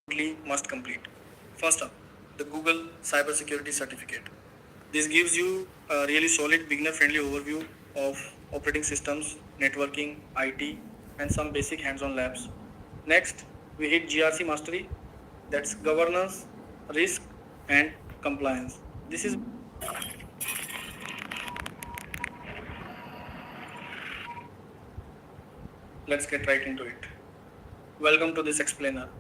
must complete. First up, the Google Cybersecurity Certificate. This gives you a really solid beginner-friendly overview of operating systems, networking, IT, and some basic hands-on labs. Next, we hit GRC mastery, that's governance, risk, and compliance. This is Let's get right into it. Welcome to this explainer.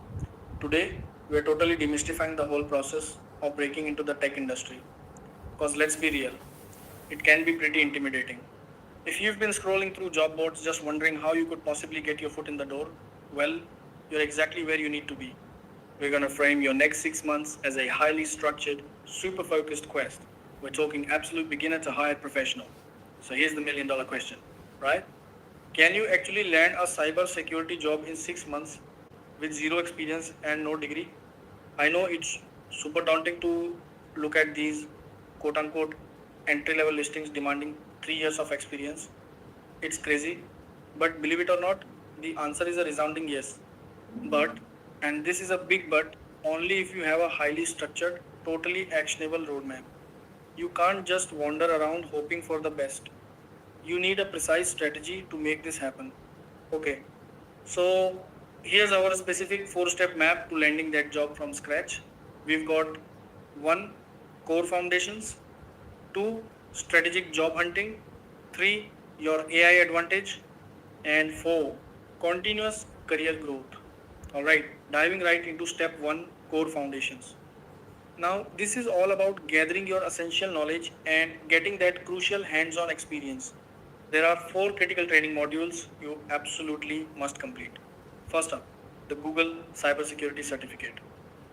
Today, we are totally demystifying the whole process of breaking into the tech industry. Because let's be real, it can be pretty intimidating. If you've been scrolling through job boards just wondering how you could possibly get your foot in the door, well, you're exactly where you need to be. We're going to frame your next 6 months as a highly structured, super focused quest. We're talking absolute beginner to higher professional. So here's the $1 million question, right? Can you actually land a cyber security job in 6 months with zero experience and no degree? I know it's super daunting to look at these quote unquote entry level listings demanding 3 years of experience. It's crazy, but believe it or not, the answer is a resounding yes. But, and this is a big but, only if you have a highly structured, totally actionable roadmap. You can't just wander around hoping for the best. You need a precise strategy to make this happen. Okay, so here's our specific 4 step map to landing that job from scratch. We've got 1. Core foundations, 2. Strategic job hunting, 3. Your AI advantage, and 4. Continuous career growth. Alright, diving right into step 1, core foundations. Now, this is all about gathering your essential knowledge and getting that crucial hands on experience. There are 4 critical training modules you absolutely must complete. First up, the Google Cybersecurity Certificate.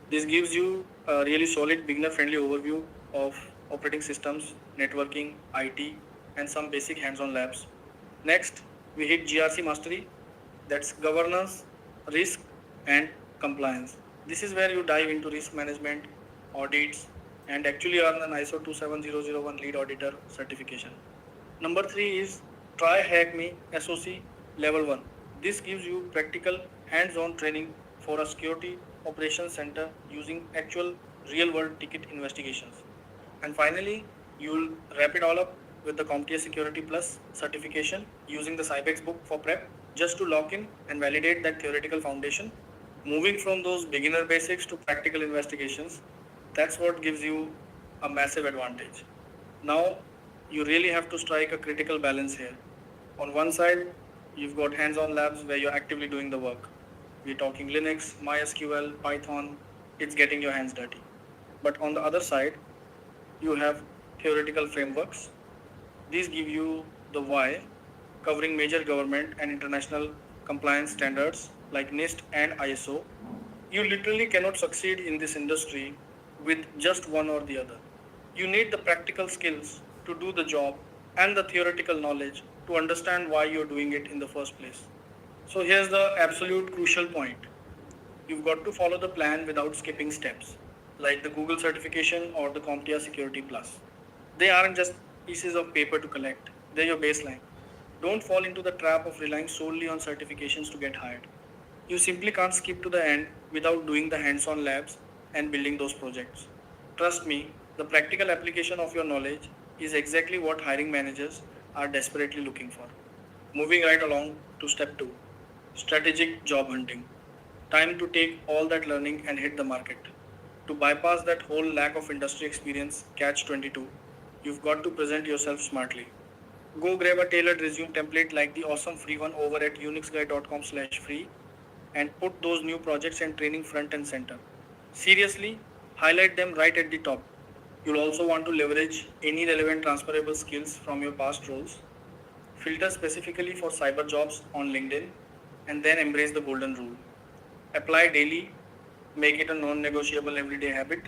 This gives you a really solid beginner friendly overview of operating systems, networking, IT, and some basic hands on labs. Next, we hit GRC mastery, that's governance, risk, and compliance. This is where you dive into risk management, audits, and actually earn an ISO 27001 lead auditor certification. Number 3 is Try Hack Me SOC Level 1. This gives you practical hands on training for a security operations center using actual real world ticket investigations. And finally, you'll wrap it all up with the CompTIA Security Plus certification using the Cybex book for prep just to lock in and validate that theoretical foundation. Moving from those beginner basics to practical investigations, that's what gives you a massive advantage. Now, you really have to strike a critical balance here. On one side, you've got hands on labs where you're actively doing the work. We're talking Linux, MySQL, Python, it's getting your hands dirty. But on the other side, you have theoretical frameworks. These give you the why, covering major government and international compliance standards like NIST and ISO. You literally cannot succeed in this industry with just one or the other. You need the practical skills to do the job and the theoretical knowledge to understand why you're doing it in the first place. So here's the absolute crucial point. You've got to follow the plan without skipping steps, like the Google certification or the CompTIA Security Plus. They aren't just pieces of paper to collect, they're your baseline. Don't fall into the trap of relying solely on certifications to get hired. You simply can't skip to the end without doing the hands on labs and building those projects. Trust me, the practical application of your knowledge is exactly what hiring managers are desperately looking for. Moving right along to step 2, strategic job hunting. Time to take all that learning and hit the market. To bypass that whole lack of industry experience catch 22, you've got to present yourself smartly. Go grab a tailored resume template like the awesome free one over at unixguy.com/free and put those new projects and training front and center. Seriously, highlight them right at the top. You'll also want to leverage any relevant transferable skills from your past roles. Filter specifically for cyber jobs on LinkedIn and then embrace the golden rule. Apply daily, make it a non negotiable everyday habit.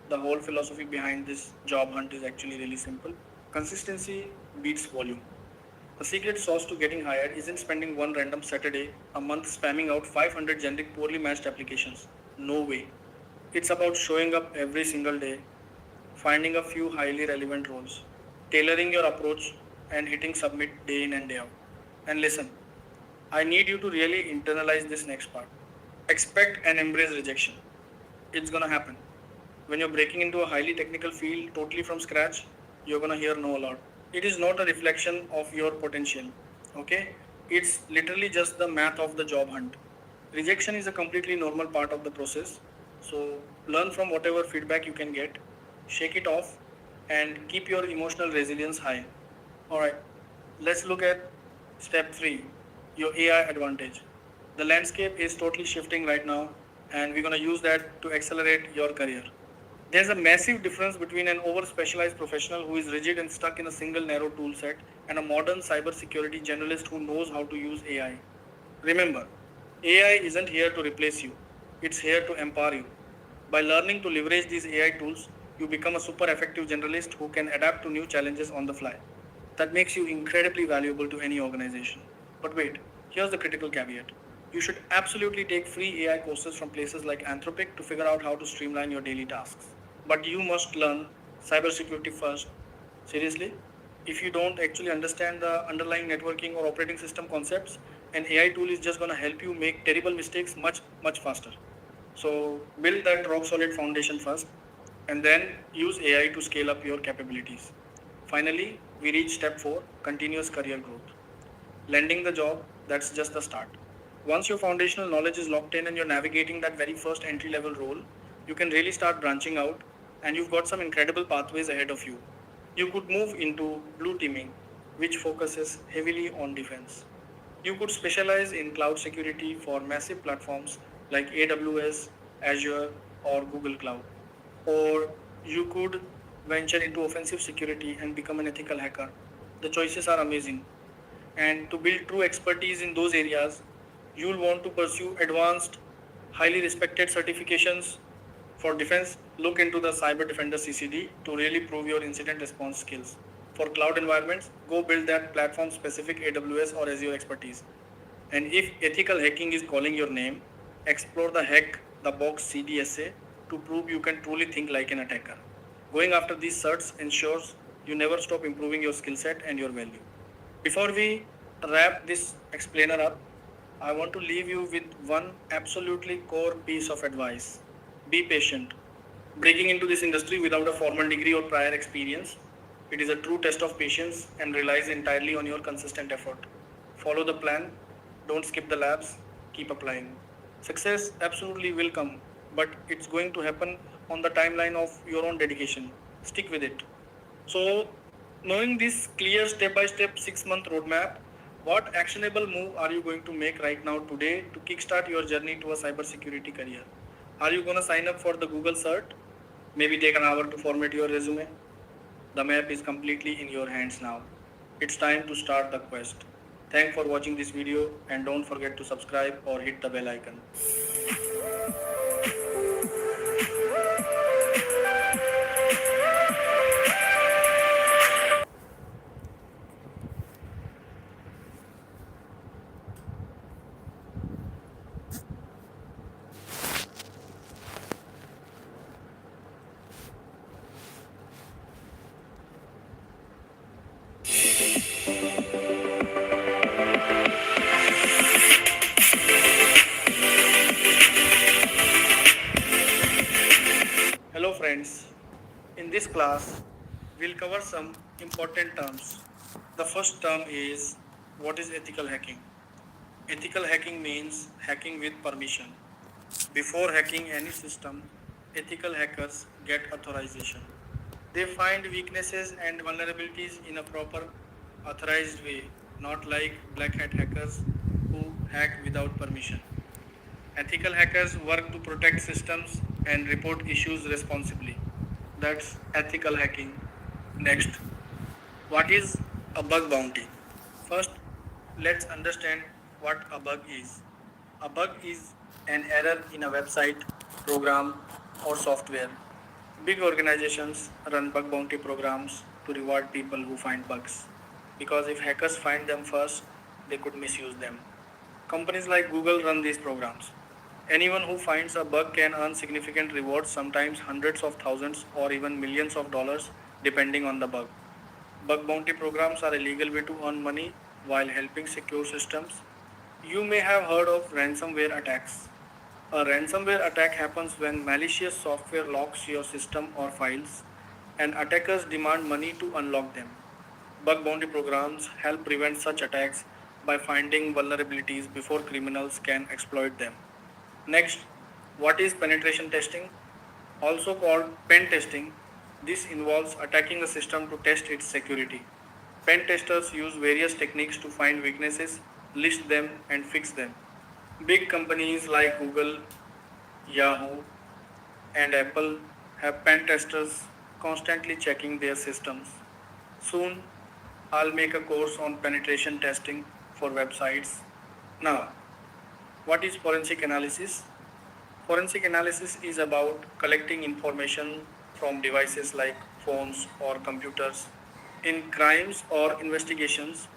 The whole philosophy behind this job hunt is actually really simple. Consistency beats volume. The secret sauce to getting hired isn't spending one random Saturday a month spamming out 500 generic poorly matched applications. No way. It's about showing up every single day, finding a few highly relevant roles, tailoring your approach, and hitting submit day in and day out. And listen, I need you to really internalize this next part. Expect and embrace rejection. It's gonna happen. When you're breaking into a highly technical field totally from scratch, you're gonna hear no a lot. It is not a reflection of your potential. Okay? It's literally just the math of the job hunt. Rejection is a completely normal part of the process. So learn from whatever feedback you can get, shake it off, and keep your emotional resilience high. Alright, let's look at step 3, your AI advantage. The landscape is totally shifting right now, and we're going to use that to accelerate your career. There's a massive difference between an over specialized professional who is rigid and stuck in a single narrow tool set and a modern cybersecurity generalist who knows how to use AI. Remember, AI isn't here to replace you, it's here to empower you. By learning to leverage these AI tools, you become a super effective generalist who can adapt to new challenges on the fly. That makes you incredibly valuable to any organization. But wait, here's the critical caveat. You should absolutely take free AI courses from places like Anthropic to figure out how to streamline your daily tasks. But you must learn cybersecurity first. Seriously? If you don't actually understand the underlying networking or operating system concepts, an AI tool is just going to help you make terrible mistakes much faster. So build that rock solid foundation first and then use AI to scale up your capabilities. Finally, we reach step 4, continuous career growth. Landing the job, that's just the start. Once your foundational knowledge is locked in and you're navigating that very first entry level role, you can really start branching out and you've got some incredible pathways ahead of you. You could move into blue teaming, which focuses heavily on defense. You could specialize in cloud security for massive platforms like AWS, Azure, or Google Cloud. Or you could venture into offensive security and become an ethical hacker. The choices are amazing. And to build true expertise in those areas, you'll want to pursue advanced, highly respected certifications. For defense, look into the Cyber Defender CCD to really prove your incident response skills. For cloud environments, go build that platform specific AWS or Azure expertise. And if ethical hacking is calling your name, explore the Hack the Box CDSA to prove you can truly think like an attacker. Going after these certs ensures you never stop improving your skill set and your value. Before we wrap this explainer up, I want to leave you with one absolutely core piece of advice. Be patient. Breaking into this industry without a formal degree or prior experience, it is a true test of patience and relies entirely on your consistent effort. Follow the plan, don't skip the labs, keep applying. Success absolutely will come, but it's going to happen on the timeline of your own dedication. Stick with it. So, knowing this clear step by step 6 month roadmap, what actionable move are you going to make right now today to kickstart your journey to a cybersecurity career? Are you going to sign up for the Google cert? Maybe take an hour to format your resume? The map is completely in your hands now. It's time to start the quest. Thanks for watching this video and don't forget to subscribe or hit the bell icon. Hello friends, in this class we'll cover some important terms. The first term is what is ethical hacking? Ethical hacking means hacking with permission. Before hacking any system, ethical hackers get authorization. They find weaknesses and vulnerabilities in a proper authorized way, not like black hat hackers who hack without permission. Ethical hackers work to protect systems and report issues responsibly. That's ethical hacking. Next, what is a bug bounty? First, let's understand what a bug is. A bug is an error in a website, program, or software. Big organizations run bug bounty programs to reward people who find bugs. Because if hackers find them first, they could misuse them. Companies like Google run these programs. Anyone who finds a bug can earn significant rewards, sometimes hundreds of thousands or even millions of dollars, depending on the bug. Bug bounty programs are a legal way to earn money while helping secure systems. You may have heard of ransomware attacks. A ransomware attack happens when malicious software locks your system or files and attackers demand money to unlock them. Bug bounty programs help prevent such attacks by finding vulnerabilities before criminals can exploit them. Next, what is penetration testing? Also called pen testing. This involves attacking a system to test its security. Pen testers use various techniques to find weaknesses, list them, and fix them. Big companies like Google, Yahoo, and Apple have pen testers constantly checking their systems. Soon, I'll make a course on penetration testing for websites. Now, what is forensic analysis? Forensic analysis is about collecting information from devices like phones or computers. In crimes or investigations,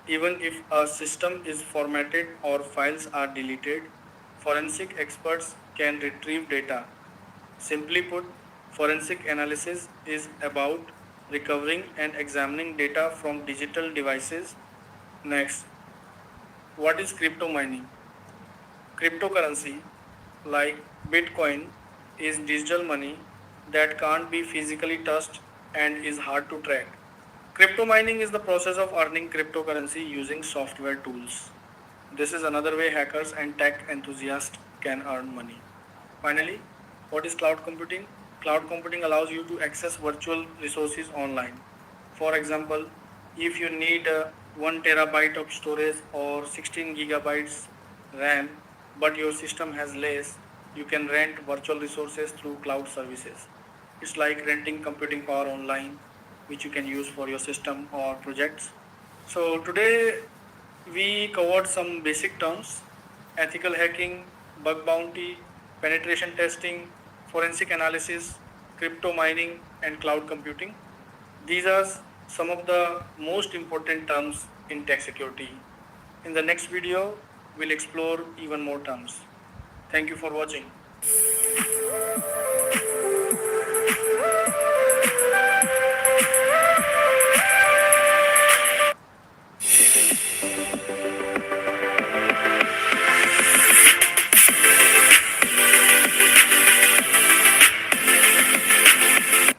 even if a system is formatted or files are deleted, forensic experts can retrieve data. Simply put, forensic analysis is about recovering and examining data from digital devices. Next, what is crypto mining? Cryptocurrency, like Bitcoin, is digital money that can't be physically touched and is hard to track. Crypto mining is the process of earning cryptocurrency using software tools. This is another way hackers and tech enthusiasts can earn money. Finally, what is cloud computing? Cloud computing allows you to access virtual resources online. For example, if you need 1 terabyte of storage or 16 gigabytes RAM, but your system has less, you can rent virtual resources through cloud services. It's like renting computing power online, which you can use for your system or projects. So today we covered some basic terms: ethical hacking, bug bounty, penetration testing, forensic analysis, crypto mining, and cloud computing. These are some of the most important terms in tech security. In the next video, we'll explore even more terms. Thank you for watching.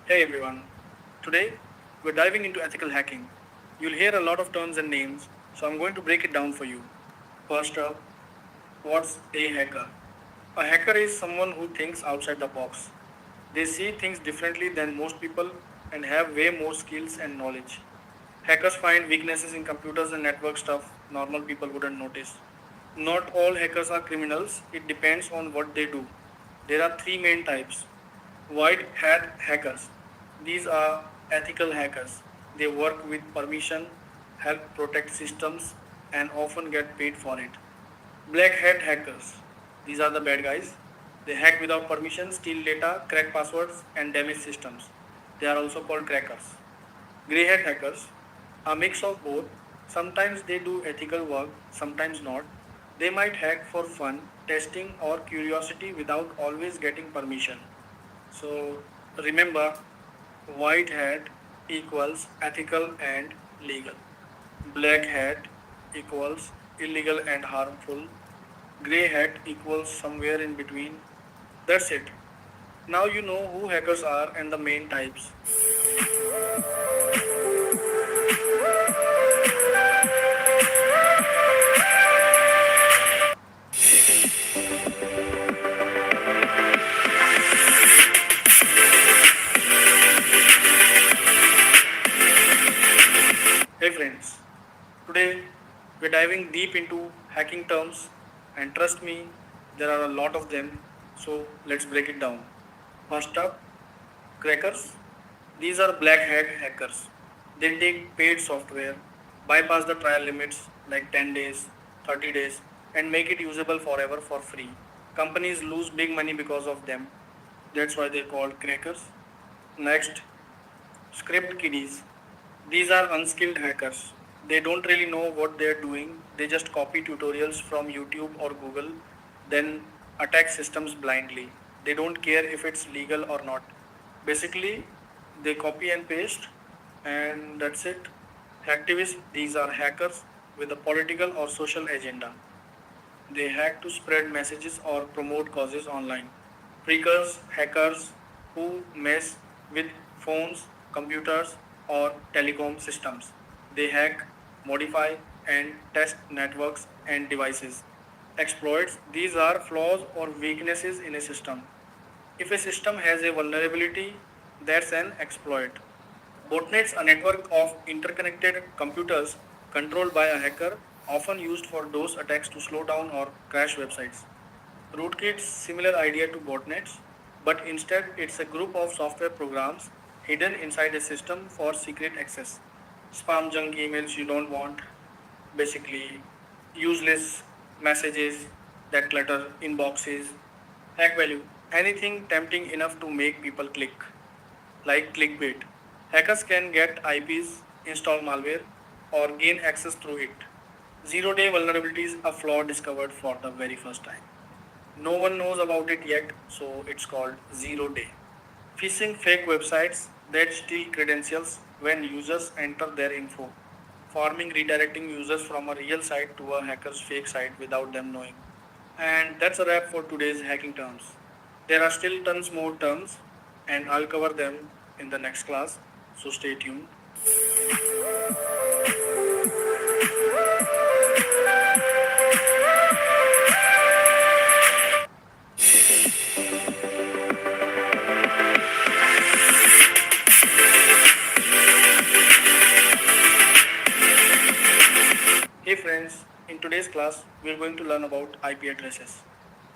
Hey everyone. Today, we're diving into ethical hacking. You'll hear a lot of terms and names, so I'm going to break it down for you. First up, what's a hacker? A hacker is someone who thinks outside the box. They see things differently than most people and have way more skills and knowledge. Hackers find weaknesses in computers and network stuff normal people wouldn't notice. Not all hackers are criminals, it depends on what they do. There are three main types. White hat hackers. These are ethical hackers. They work with permission, help protect systems, and often get paid for it. Black hat hackers. These are the bad guys. They hack without permission, steal data, crack passwords, and damage systems. They are also called crackers. Grey hat hackers. A mix of both. Sometimes they do ethical work, sometimes not. They might hack for fun, testing, or curiosity without always getting permission. So remember, white hat equals ethical and legal. Black hat equals illegal and harmful. Grey hat equals somewhere in between. That's it. Now you know who hackers are and the main types. Hey friends, today we're diving deep into hacking terms, and trust me, there are a lot of them. So let's break it down. First up, crackers. These are black hat hackers. They take paid software, bypass the trial limits like 10 days, 30 days, and make it usable forever for free. Companies lose big money because of them. That's why they're called crackers. Next, script kiddies. These are unskilled hackers. They don't really know what they're doing. They just copy tutorials from YouTube or Google, then attack systems blindly. They don't care if it's legal or not. Basically, they copy and paste, and that's it. Hacktivists, these are hackers with a political or social agenda. They hack to spread messages or promote causes online. Triggers hackers who mess with phones, computers, or telecom systems. They hack, modify, and test networks and devices. Exploits, these are flaws or weaknesses in a system. If a system has a vulnerability, that's an exploit. Botnets, a network of interconnected computers controlled by a hacker, often used for those attacks to slow down or crash websites. Rootkit's similar idea to botnets, but instead it's a group of software programs hidden inside a system for secret access. Spam junk emails you don't want, basically useless messages that clutter inboxes, hack value, anything tempting enough to make people click, like clickbait. Hackers can get IPs, install malware, or gain access through it. Zero day vulnerability is a flaw discovered for the very first time. No one knows about it yet, so it's called zero day. Phishing fake websites that steal credentials when users enter their info, forming redirecting users from a real site to a hacker's fake site without them knowing. And that's a wrap for today's hacking terms. There are still tons more terms, and I'll cover them in the next class, so stay tuned. Hey friends, in today's class, we're going to learn about IP addresses.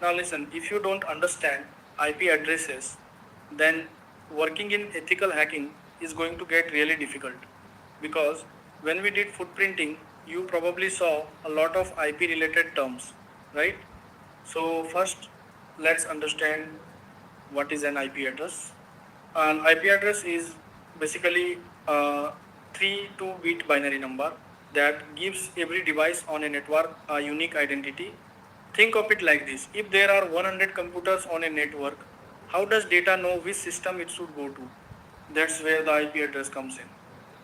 Now listen, if you don't understand IP addresses, then working in ethical hacking is going to get really difficult because when we did footprinting, you probably saw a lot of IP related terms, right? So first, let's understand what is an IP address. An IP address is basically a 32-bit binary number that gives every device on a network a unique identity. Think of it like this. If there are 100 computers on a network, how does data know which system it should go to? That's where the IP address comes in.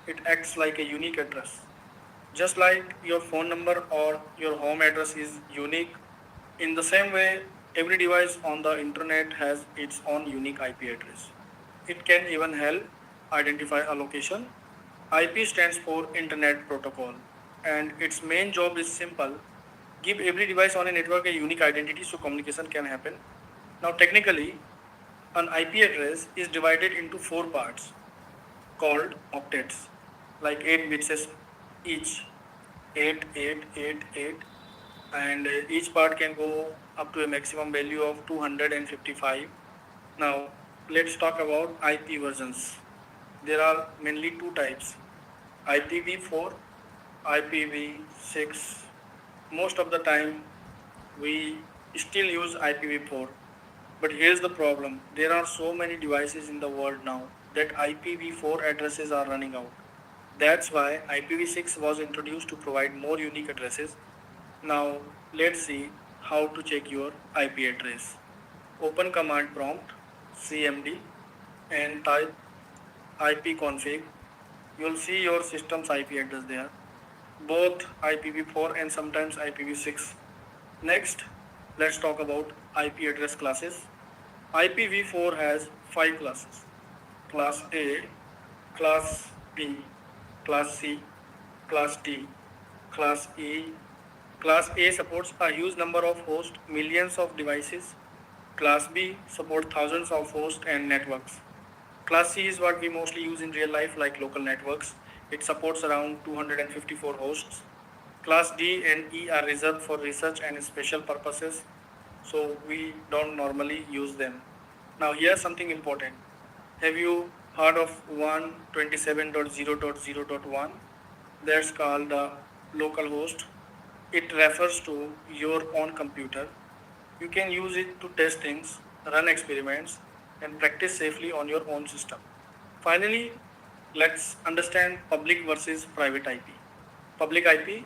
It acts like a unique address. Just like your phone number or your home address is unique, in the same way, every device on the internet has its own unique IP address. It can even help identify a location. IP stands for Internet Protocol, and its main job is simple: give every device on a network a unique identity so communication can happen. Now, technically, an IP address is divided into four parts called octets, like 8 bits each, 8, 8, 8, 8, and each part can go up to a maximum value of 255. Now, let's talk about IP versions. There are mainly two types: IPv4, IPv6. Most of the time, we still use IPv4. But here's the problem: there are so many devices in the world now that IPv4 addresses are running out. That's why IPv6 was introduced to provide more unique addresses. Now, let's see how to check your IP address. Open command prompt cmd and type ipconfig. You'll see your system's IP address there, both IPv4 and sometimes IPv6. Next, let's talk about IP address classes. IPv4 has 5 classes: Class A, Class B, Class C, Class D, Class E. Class A supports a huge number of hosts, millions of devices. Class B supports thousands of hosts and networks. Class C is what we mostly use in real life, like local networks. It supports around 254 hosts. Class D and E are reserved for research and special purposes, so we don't normally use them. Now, here's something important. Have you heard of 127.0.0.1? That's called the local host. It refers to your own computer. You can use it to test things, run experiments, and practice safely on your own system. Finally, let's understand public versus private IP. Public IP,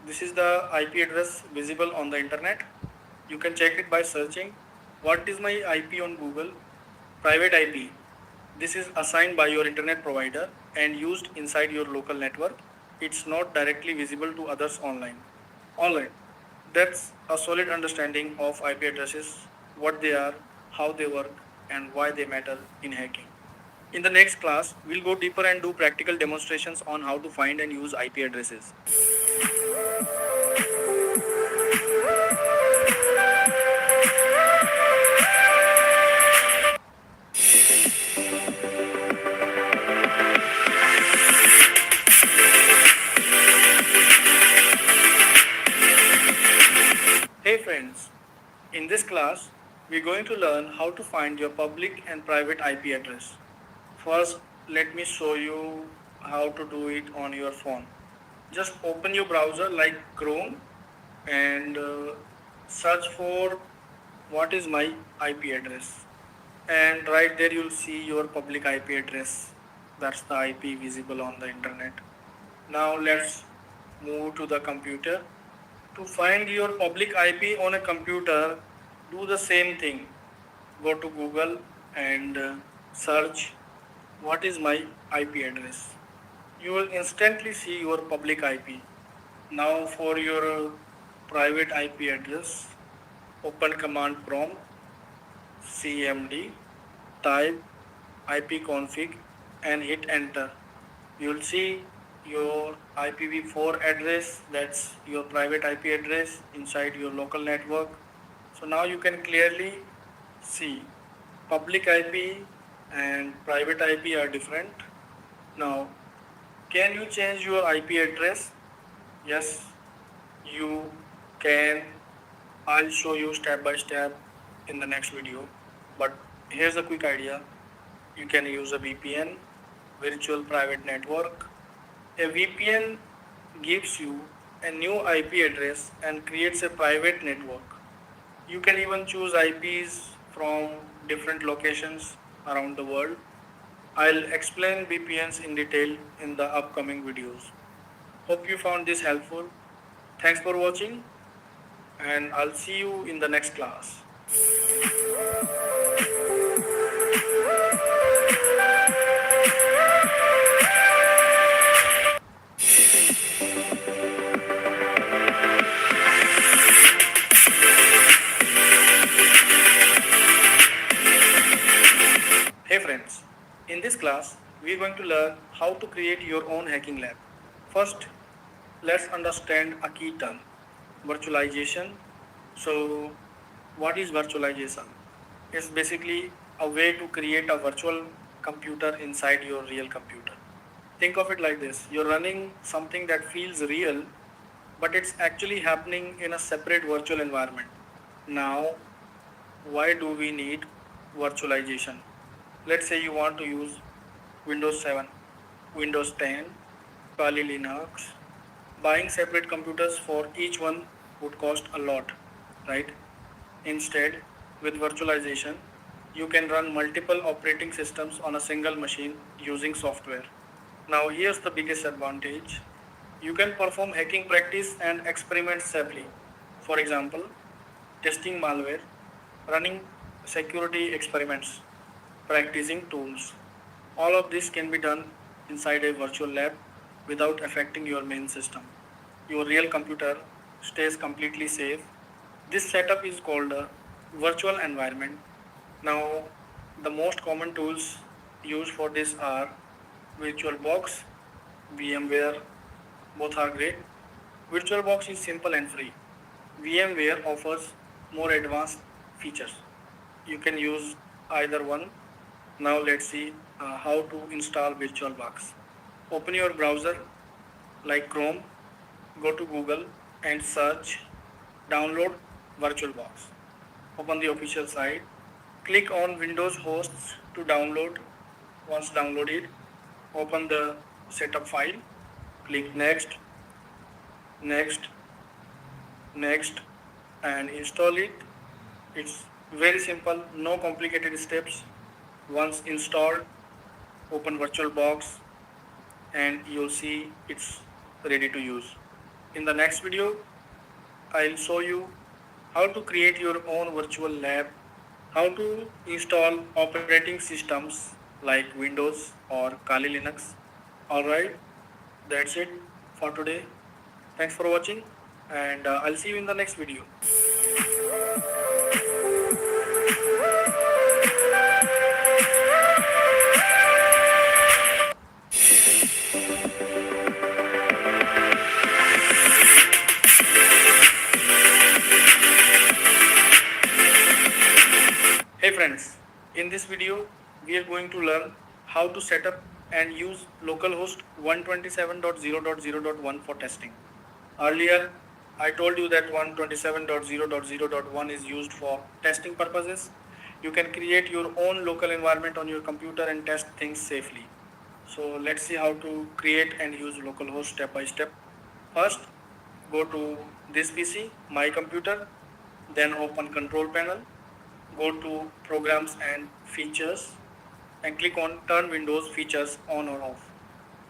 this is the IP address visible on the internet. You can check it by searching what is my IP on Google. Private IP, this is assigned by your internet provider and used inside your local network. It's not directly visible to others online. Alright, That's a solid understanding of IP addresses, what they are, how they work, and why they matter in hacking. In the next class, we'll go deeper and do practical demonstrations on how to find and use IP addresses. Hey friends, in this class, we're going to learn how to find your public and private IP address. First, let me show you how to do it on your phone. Just open your browser like Chrome and search for what is my IP address. And right there you'll see your public IP address. That's the IP visible on the internet. Now let's move to the computer. To find your public IP on a computer, do the same thing. Go to Google and search what is my IP address. You will instantly see your public IP. Now for your private IP address, open command prompt cmd, type ipconfig and hit enter. You'll see your IPv4 address, that's your private IP address inside your local network. So now you can clearly see public IP and private IP are different. Now, can you change your IP address? Yes, you can. I'll show you step by step in the next video. But here's a quick idea. You can use a VPN, virtual private network. A VPN gives you a new IP address and creates a private network. You can even choose IPs from different locations around the world. I'll explain VPNs in detail in the upcoming videos. Hope you found this helpful. Thanks for watching and I'll see you in the next class. Hey friends, in this class, we're going to learn how to create your own hacking lab. First, let's understand a key term, virtualization. So, what is virtualization? It's basically a way to create a virtual computer inside your real computer. Think of it like this, you're running something that feels real, but it's actually happening in a separate virtual environment. Now, why do we need virtualization? Let's say you want to use Windows 7, Windows 10, Kali Linux. Buying separate computers for each one would cost a lot, right? Instead, with virtualization, you can run multiple operating systems on a single machine using software. Now, here's the biggest advantage. You can perform hacking practice and experiments safely. For example, testing malware, running security experiments, practicing tools. All of this can be done inside a virtual lab without affecting your main system. Your real computer stays completely safe. This setup is called a virtual environment. Now, the most common tools used for this are VirtualBox, VMware, both are great. VirtualBox is simple and free. VMware offers more advanced features. You can use either one. Now let's see how to install VirtualBox. Open your browser like Chrome, go to Google and search download VirtualBox. Open the official site. Click on Windows hosts to download. Once downloaded, open the setup file. Click next, next, next and install it. It's very simple, no complicated steps. Once installed, open VirtualBox and you'll see it's ready to use. In the next video, I'll show you how to create your own virtual lab, how to install operating systems like Windows or Kali Linux. Alright, that's it for today. Thanks for watching. and I'll see you in the next video. Hey friends, in this video we are going to learn how to set up and use localhost 127.0.0.1 for testing. Earlier I told you that 127.0.0.1 is used for testing purposes. You can create your own local environment on your computer and test things safely. So let's see how to create and use localhost step by step. First, go to this PC, my computer, then open control panel, go to programs and features and click on turn Windows features on or off.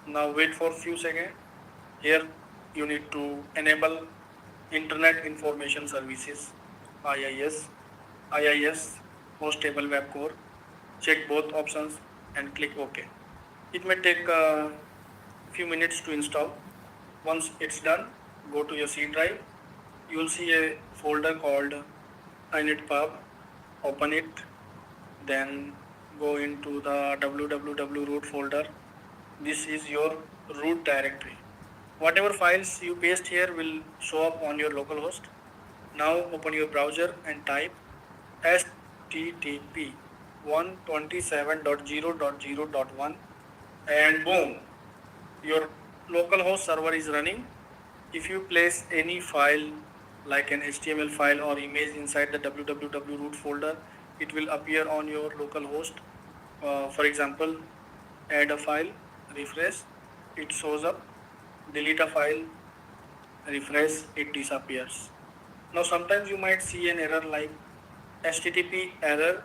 Now wait for few seconds. Here you need to enable Internet Information Services IIS, IIS Host Stable Web Core. Check both options and click OK. It may take a few minutes to install. Once it's done, go to your C drive. You will see a folder called initpub. Open it, then go into the www root folder. This is your root directory. Whatever files you paste here will show up on your localhost. Now open your browser and type http 127.0.0.1 and boom, your localhost server is running. If you place any file like an HTML file or image inside the www root folder, it will appear on your localhost. For example, add a file, refresh, it shows up. Delete a file, refresh, it disappears. Now sometimes you might see an error like HTTP error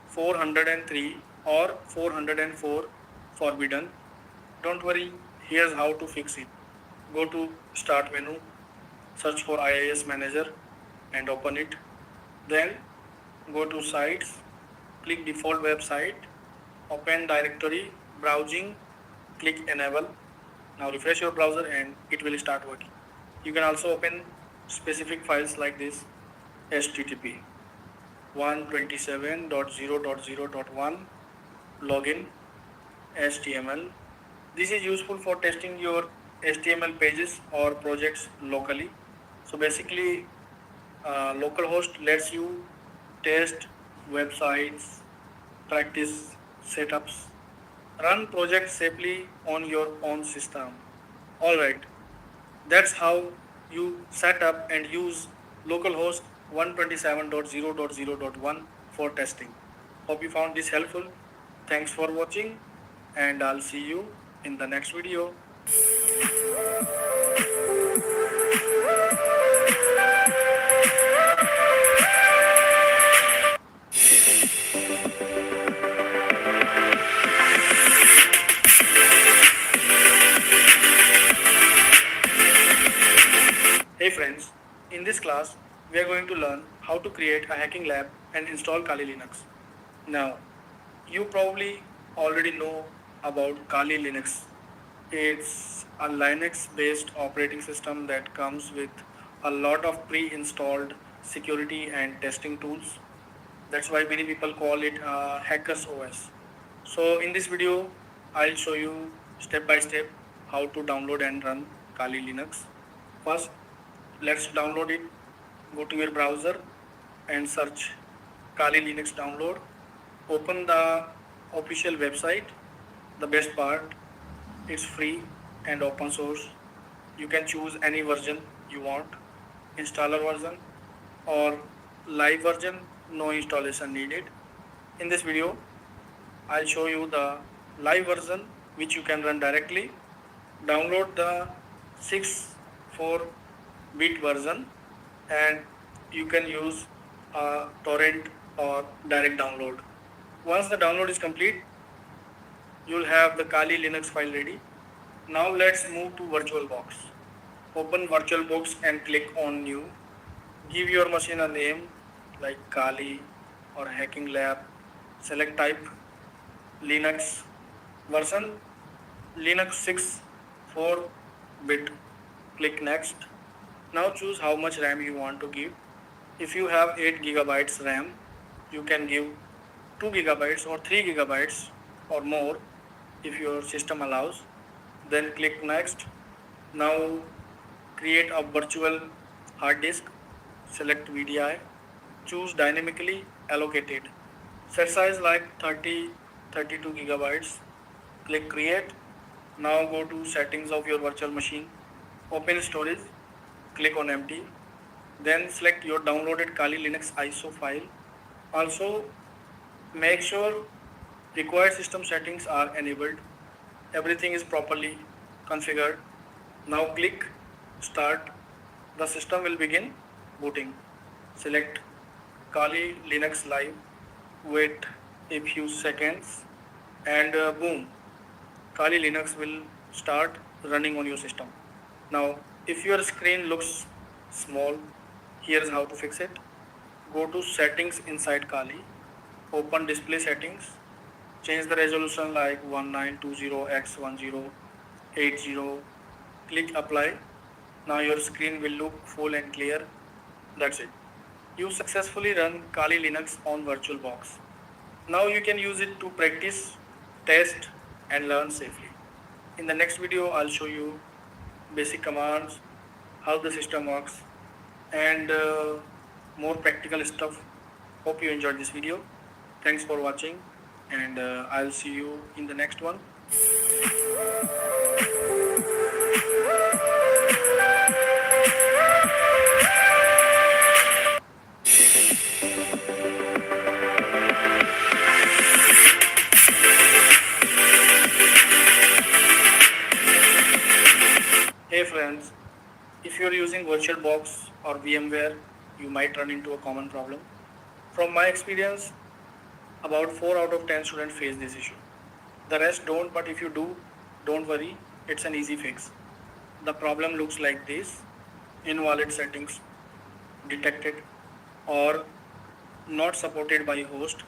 403 or 404 forbidden. Don't worry, here's how to fix it. Go to start menu, search for IIS manager and open it. Then go to sites, click default website, open directory, browsing, click enable. Now refresh your browser and it will start working. You can also open specific files like this HTTP 127.0.0.1 login HTML. This is useful for testing your HTML pages or projects locally. So basically, localhost lets you test websites, practice setups, run projects safely on your own system. Alright, that's how you set up and use localhost 127.0.0.1 for testing. Hope you found this helpful. Thanks for watching and I'll see you in the next video. Hey friends, in this class we are going to learn how to create a hacking lab and install Kali Linux. Now, you probably already know about Kali Linux. It's a Linux based operating system that comes with a lot of pre-installed security and testing tools. That's why many people call it a hacker's OS. So in this video, I'll show you step by step how to download and run Kali Linux. First, let's download it. Go to your browser and search Kali Linux download. Open the official website. The best part, it's free and open source. You can choose any version you want, installer version or live version, no installation needed. In this video, I'll show you the live version which you can run directly. Download the 64-bit version and you can use a torrent or direct download. Once the download is complete, you'll have the Kali Linux file ready. Now let's move to VirtualBox. Open VirtualBox and click on New. Give your machine a name like Kali or Hacking Lab. Select type Linux. Version Linux 6 4-bit. Click Next. Now choose how much RAM you want to give. If you have 8 gigabytes RAM, you can give 2 gigabytes or 3 gigabytes or more if your system allows. Then click next. Now create a virtual hard disk. Select VDI. Choose dynamically allocated. Set size like 30, 32 gigabytes. Click create. Now go to settings of your virtual machine. Open storage. Click on empty. Then select your downloaded Kali Linux ISO file. Also make sure required system settings are enabled. Everything is properly configured. Now click start. The system will begin booting. Select Kali Linux Live. Wait a few seconds and boom, Kali Linux will start running on your system. Now, if your screen looks small, here's how to fix it. Go to settings inside Kali, open display settings, change the resolution like 1920x1080, click apply. Now your screen will look full and clear. That's it. You successfully run Kali Linux on VirtualBox. Now you can use it to practice, test and learn safely. In the next video, I'll show you basic commands, how the system works and more practical stuff. Hope you enjoyed this video. Thanks for watching and I'll see you in the next one. Hey friends, if you're using VirtualBox or VMware, you might run into a common problem. From my experience, about 4 out of 10 students face this issue. The rest don't, but if you do, don't worry, it's an easy fix. The problem looks like this: invalid settings detected or not supported by host.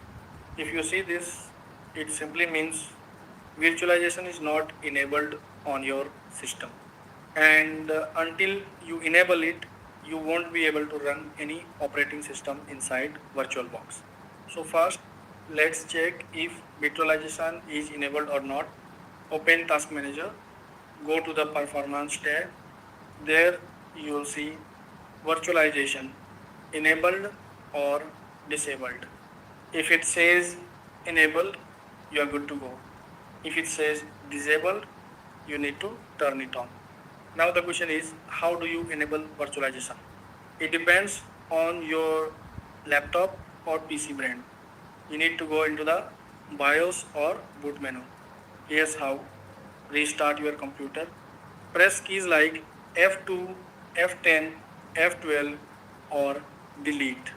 If you see this, it simply means virtualization is not enabled on your system. And until you enable it, you won't be able to run any operating system inside VirtualBox. So first, let's check if virtualization is enabled or not. Open Task Manager, go to the Performance tab. There you will see virtualization enabled or disabled. If it says enabled, you are good to go. If it says disabled, you need to turn it on. Now the question is, how do you enable virtualization? It depends on your laptop or PC brand. You need to go into the BIOS or boot menu. Here's how. Restart your computer. Press keys like F2, F10, F12 or delete.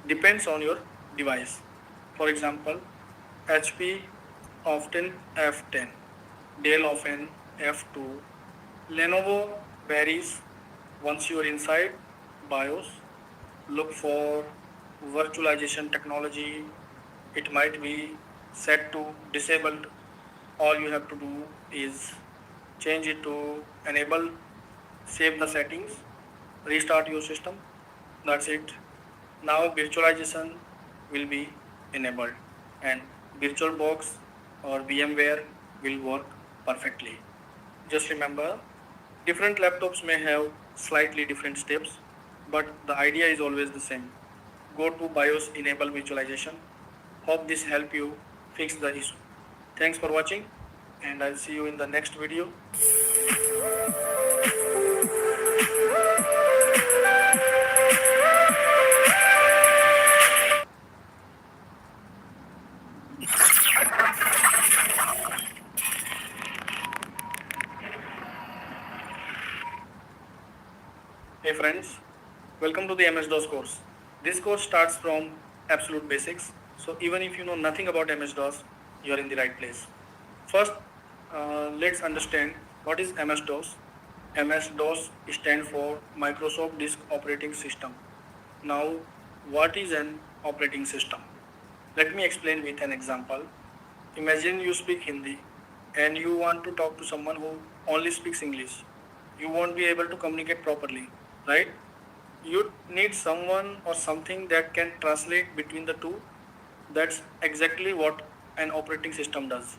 Depends on your device. For example, HP often F10, Dell often F2, Lenovo varies. Once you are inside BIOS, look for virtualization technology. It might be set to disabled. All you have to do is change it to enable, save the settings, restart your system. That's it. Now virtualization will be enabled and VirtualBox or VMware will work perfectly. Just remember, different laptops may have slightly different steps, but the idea is always the same. Go to BIOS enable virtualization. Hope this help you fix the issue. Thanks for watching and I'll see you in the next video. Hey friends, welcome to the MS-DOS course. This course starts from absolute basics. So even if you know nothing about MS-DOS, you are in the right place. First, let's understand what is MS-DOS. MS-DOS stands for Microsoft Disk Operating System. Now, what is an operating system? Let me explain with an example. Imagine you speak Hindi and you want to talk to someone who only speaks English. You won't be able to communicate properly. right? You need someone or something that can translate between the two. That's exactly what an operating system does.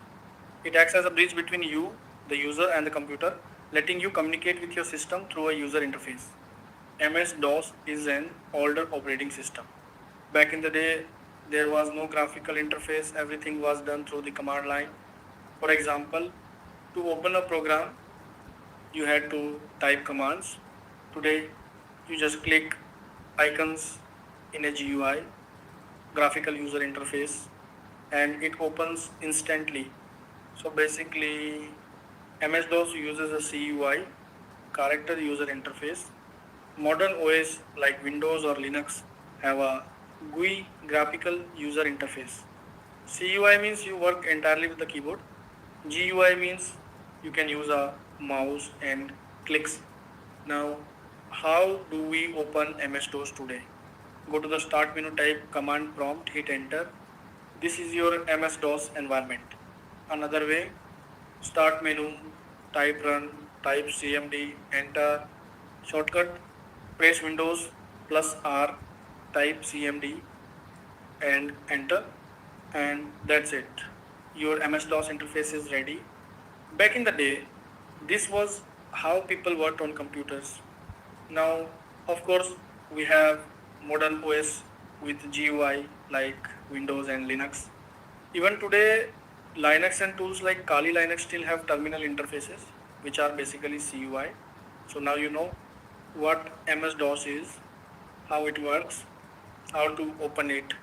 It acts as a bridge between you, the user, and the computer, letting you communicate with your system through a user interface. MS-DOS is an older operating system. Back in the day, there was no graphical interface, everything was done through the command line. For example, to open a program, you had to type commands. Today, you just click icons in a GUI, graphical user interface, and it opens instantly. So basically, MS-DOS uses a CUI, character user interface. Modern OS like Windows or Linux have a GUI, graphical user interface. CUI means you work entirely with the keyboard. GUI means you can use a mouse and clicks. Now, how do we open MS-DOS today? Go to the start menu, type command prompt, hit enter. This is your MS-DOS environment. Another way, start menu, type run, type cmd, enter. Shortcut, press Windows plus R, type cmd and enter, and that's it. Your MS-DOS interface is ready. Back in the day, this was how people worked on computers. Now, of course, we have modern OS with GUI like Windows and Linux. Even today, Linux and tools like Kali Linux still have terminal interfaces, which are basically CUI. So now you know what MS-DOS is, how it works, how to open it,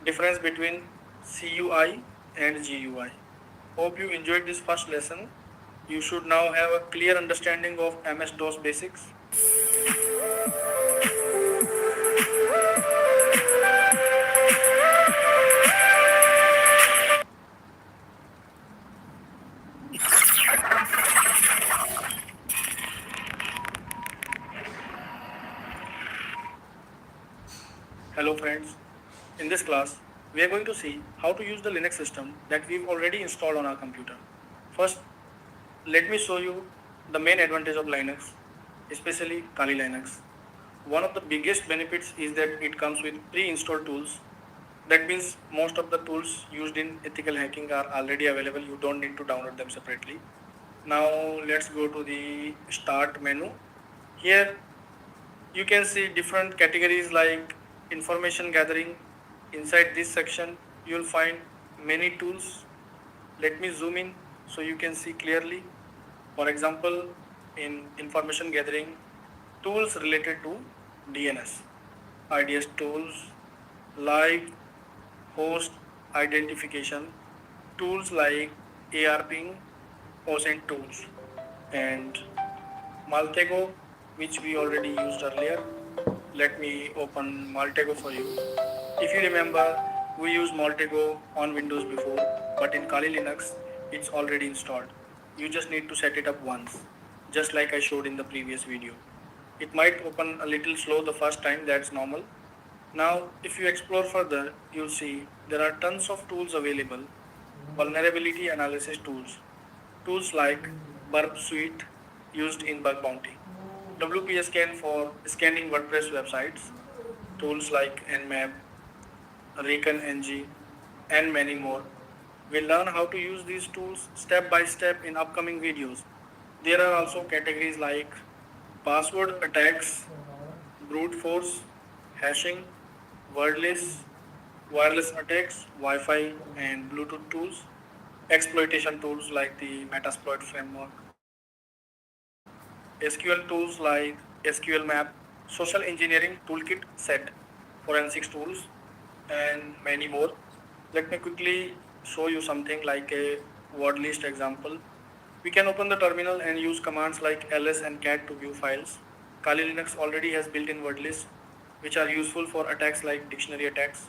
difference between CUI and GUI. Hope you enjoyed this first lesson. You should now have a clear understanding of MS-DOS basics. Hello friends. In this class, we are going to see how to use the Linux system that we've already installed on our computer. First, let me show you the main advantage of Linux, especially Kali Linux. One of the biggest benefits is that it comes with pre-installed tools. That means most of the tools used in ethical hacking are already available. You don't need to download them separately. Now let's go to the start menu. Here you can see different categories like information gathering. Inside this section, you'll find many tools. Let me zoom in so you can see clearly. For example, in information gathering, tools related to DNS, IDS tools, live host identification, tools like ARPing, OSINT tools, and Maltego, which we already used earlier. Let me open Maltego for you. If you remember, we used Maltego on Windows before, but in Kali Linux, it's already installed. You just need to set it up once, just like I showed in the previous video. It might open a little slow the first time, that's normal. Now, if you explore further, you'll see there are tons of tools available. Vulnerability analysis tools. Tools like Burp Suite used in bug bounty. WPS scan for scanning WordPress websites. Tools like Nmap, ReconNG, and many more. We'll learn how to use these tools step by step in upcoming videos. There are also categories like password attacks, brute force, hashing, wordless, wireless attacks, Wi-Fi and Bluetooth tools, exploitation tools like the Metasploit framework, SQL tools like SQL Map, social engineering toolkit set, forensics tools, and many more. Let me quickly show you something like a word list example. We can open the terminal and use commands like ls and cat to view files. Kali Linux already has built-in word lists, which are useful for attacks like dictionary attacks.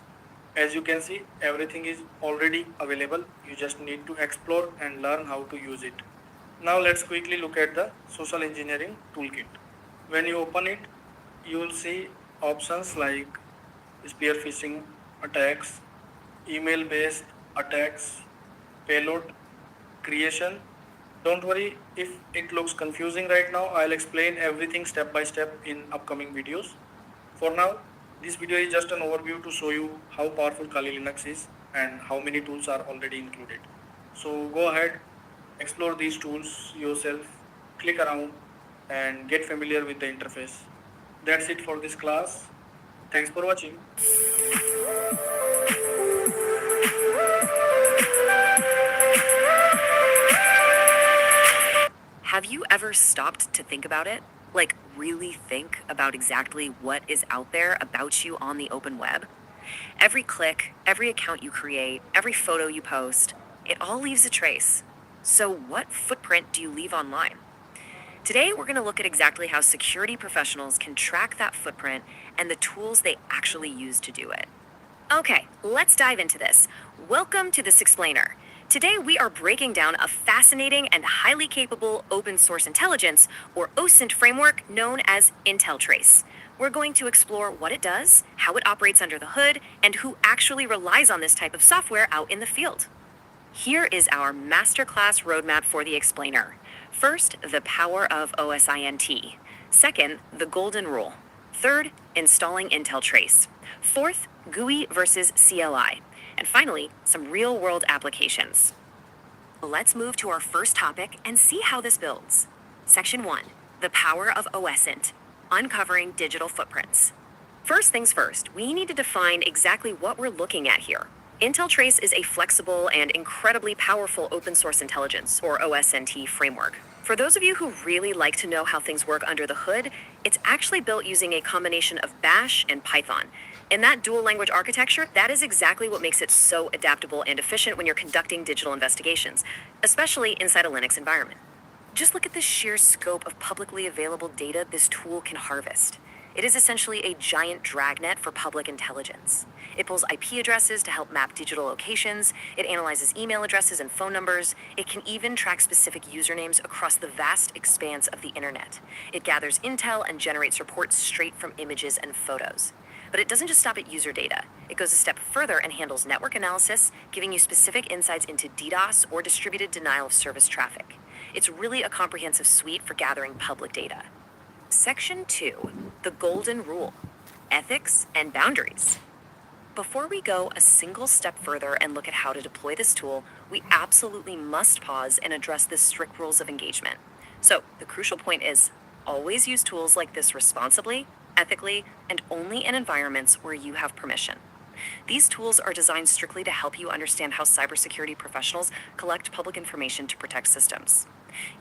As you can see, everything is already available. You just need to explore and learn how to use it. Now let's quickly look at the social engineering toolkit. When you open it, you will see options like spear phishing attacks, email based attacks, payload creation, Don't worry if it looks confusing right now, I'll explain everything step by step in upcoming videos. For now, this video is just an overview to show you how powerful Kali Linux is and how many tools are already included. So go ahead, explore these tools yourself, click around and get familiar with the interface. That's it for this class. Thanks for watching. Have you ever stopped to think about it? Like, really think about exactly what is out there about you on the open web? Every click, every account you create, every photo you post, it all leaves a trace. So, what footprint do you leave online? Today, we're going to look at exactly how security professionals can track that footprint and the tools they actually use to do it. Okay, let's dive into this. Welcome to this explainer. Today we are breaking down a fascinating and highly capable open source intelligence, or OSINT framework known as IntelTrace. We're going to explore what it does, how it operates under the hood, and who actually relies on this type of software out in the field. Here is our masterclass roadmap for the explainer. First, the power of OSINT. Second, the golden rule. Third, installing IntelTrace. Fourth, GUI versus CLI. And finally, some real-world applications. Let's move to our first topic and see how this builds. Section 1, the power of OSINT, uncovering digital footprints. First things first, we need to define exactly what we're looking at here. IntelTrace is a flexible and incredibly powerful open source intelligence, or OSNT, framework. For those of you who really like to know how things work under the hood, it's actually built using a combination of Bash and Python. In that dual language architecture, that is exactly what makes it so adaptable and efficient when you're conducting digital investigations, especially inside a Linux environment. Just look at the sheer scope of publicly available data this tool can harvest. It is essentially a giant dragnet for public intelligence. It pulls IP addresses to help map digital locations, it analyzes email addresses and phone numbers, it can even track specific usernames across the vast expanse of the internet. It gathers intel and generates reports straight from images and photos. But it doesn't just stop at user data. It goes a step further and handles network analysis, giving you specific insights into DDoS or distributed denial of service traffic. It's really a comprehensive suite for gathering public data. Section 2, the golden rule, ethics and boundaries. Before we go a single step further and look at how to deploy this tool, we absolutely must pause and address the strict rules of engagement. So the crucial point is always use tools like this responsibly, ethically, and only in environments where you have permission. These tools are designed strictly to help you understand how cybersecurity professionals collect public information to protect systems.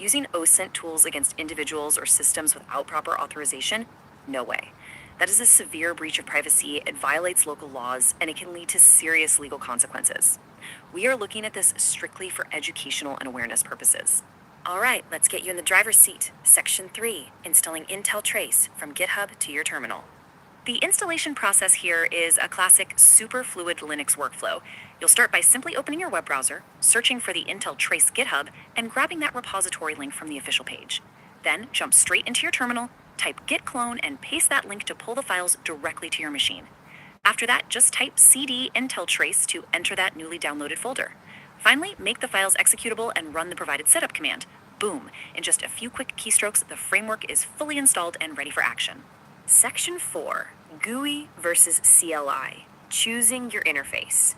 Using OSINT tools against individuals or systems without proper authorization? No way. That is a severe breach of privacy, it violates local laws, and it can lead to serious legal consequences. We are looking at this strictly for educational and awareness purposes. All right, let's get you in the driver's seat. Section 3, installing IntelTrace from GitHub to your terminal. The installation process here is a classic super fluid Linux workflow. You'll start by simply opening your web browser, searching for the IntelTrace GitHub, and grabbing that repository link from the official page. Then jump straight into your terminal, type git clone, and paste that link to pull the files directly to your machine. After that, just type cd IntelTrace to enter that newly downloaded folder. Finally, make the files executable and run the provided setup command. Boom! In just a few quick keystrokes, the framework is fully installed and ready for action. Section 4, GUI versus CLI, choosing your interface.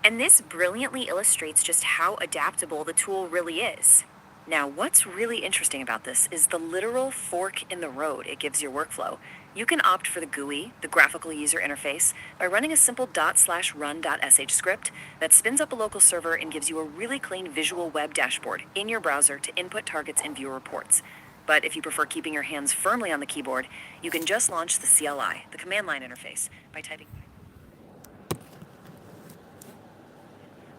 And this brilliantly illustrates just how adaptable the tool really is. Now, what's really interesting about this is the literal fork in the road it gives your workflow. You can opt for the GUI, the graphical user interface, by running a simple /run.sh script that spins up a local server and gives you a really clean visual web dashboard in your browser to input targets and view reports. But if you prefer keeping your hands firmly on the keyboard, you can just launch the CLI, the command line interface, by typing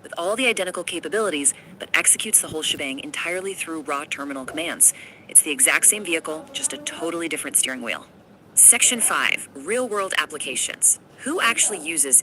with all the identical capabilities, but executes the whole shebang entirely through raw terminal commands. It's the exact same vehicle, just a totally different steering wheel. Section 5, real-world applications. Who actually uses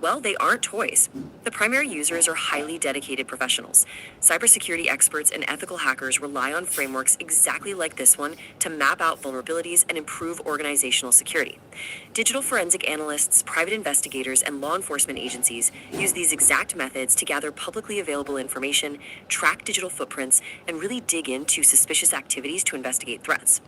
Well, they aren't toys. The primary users are highly dedicated professionals. Cybersecurity experts and ethical hackers rely on frameworks exactly like this one to map out vulnerabilities and improve organizational security. Digital forensic analysts, private investigators, and law enforcement agencies use these exact methods to gather publicly available information, track digital footprints, and really dig into suspicious activities to investigate threats.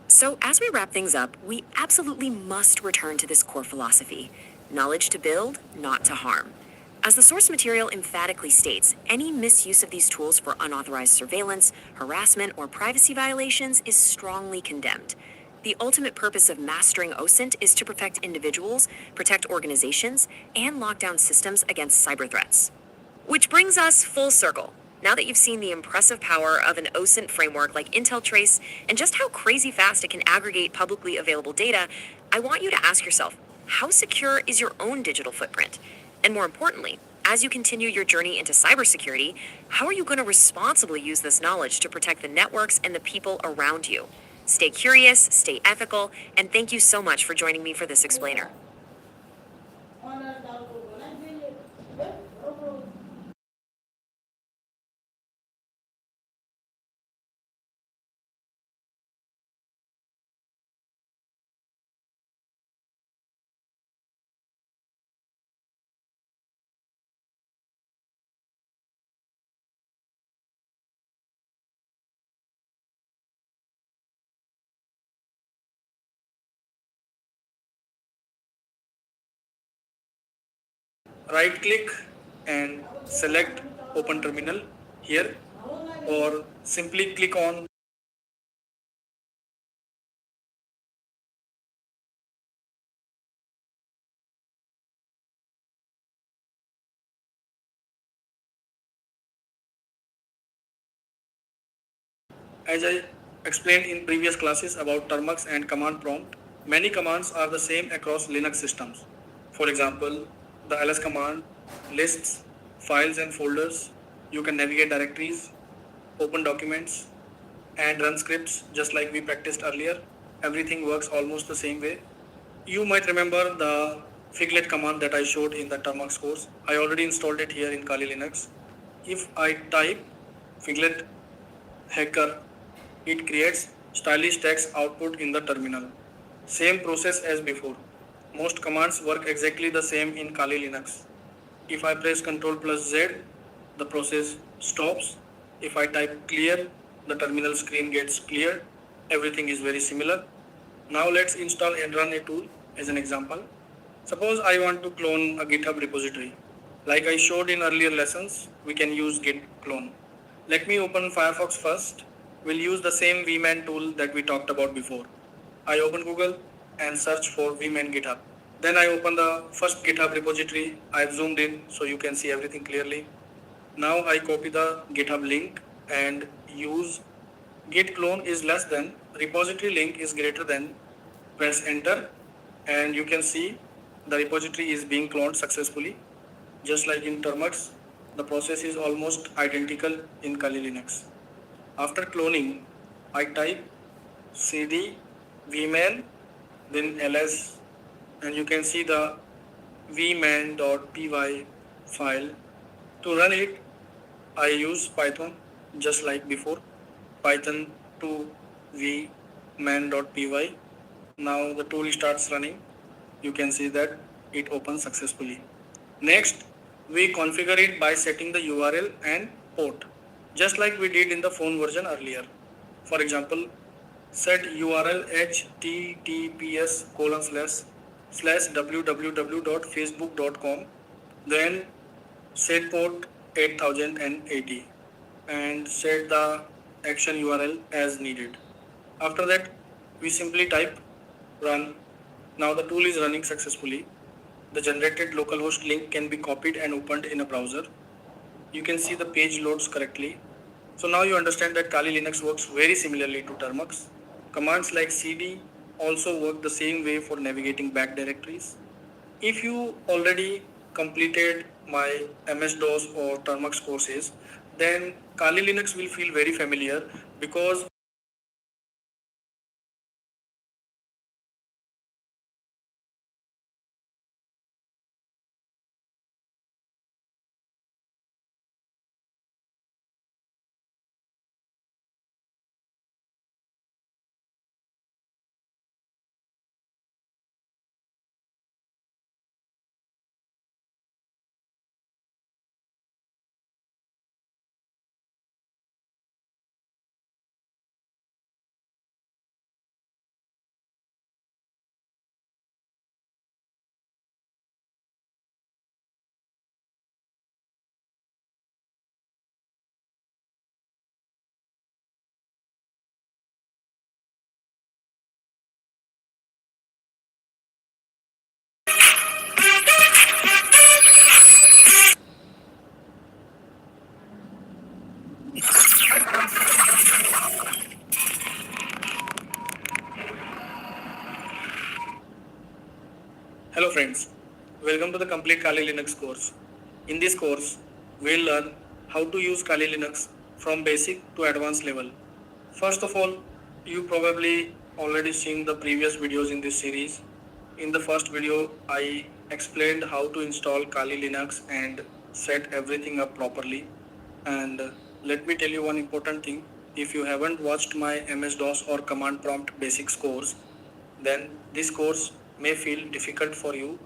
So, as we wrap things up, we absolutely must return to this core philosophy: knowledge to build, not to harm. As the source material emphatically states, any misuse of these tools for unauthorized surveillance, harassment, or privacy violations is strongly condemned. The ultimate purpose of mastering OSINT is to protect individuals, protect organizations, and lock down systems against cyber threats. Which brings us full circle. Now that you've seen the impressive power of an OSINT framework like Intel Trace and just how crazy fast it can aggregate publicly available data, I want you to ask yourself, how secure is your own digital footprint? And more importantly, as you continue your journey into cybersecurity, how are you going to responsibly use this knowledge to protect the networks and the people around you? Stay curious, stay ethical, and thank you so much for joining me for this explainer. Right click and select open terminal here, or simply click on as I explained in previous classes about termux and command prompt. Many commands are the same across Linux systems. For example, the ls command lists files and folders. You can navigate directories, open documents, and run scripts just like we practiced earlier. Everything works almost the same way. You might remember the Figlet command that I showed in the Termux course. I already installed it here in Kali Linux. If I type Figlet hacker, it creates stylish text output in the terminal. Same process as before. Most commands work exactly the same in Kali Linux. If I press Ctrl plus Z, the process stops. If I type clear, the terminal screen gets cleared. Everything is very similar. Now let's install and run a tool as an example. Suppose I want to clone a GitHub repository. Like I showed in earlier lessons, we can use git clone. Let me open Firefox first. We'll use the same vman tool that we talked about before. I open Google and search for vman GitHub. Then I open the first GitHub repository. I've zoomed in so you can see everything clearly. Now I copy the GitHub link and use git clone is less than repository link is greater than. Press enter and you can see the repository is being cloned successfully. Just like in Termux, the process is almost identical in Kali Linux. After cloning, I type cd vman then ls and you can see the vman.py file. To run it, I use Python just like before. Python to vman.py. Now the tool starts running. You can see that it opens successfully. Next, we configure it by setting the URL and port, just like we did in the phone version earlier. For example, set URL https colon slash www.facebook.com, then set port 8080 and set the action URL as needed. After that, we simply type run. Now the tool is running successfully. The generated localhost link can be copied and opened in a browser. You can see the page loads correctly. So now you understand that Kali Linux works very similarly to Termux. Commands like cd also work the same way for navigating back directories. If you already completed my MS-DOS or Termux courses, then Kali Linux will feel very familiar because Hello friends, welcome to the complete Kali Linux course. In this course, we'll learn how to use Kali Linux from basic to advanced level. First of all, you probably already seen the previous videos in this series. In the first video, I explained how to install Kali Linux and set everything up properly. And let me tell you one important thing. If you haven't watched my MS-DOS or command prompt basics course, then this course may feel difficult for you.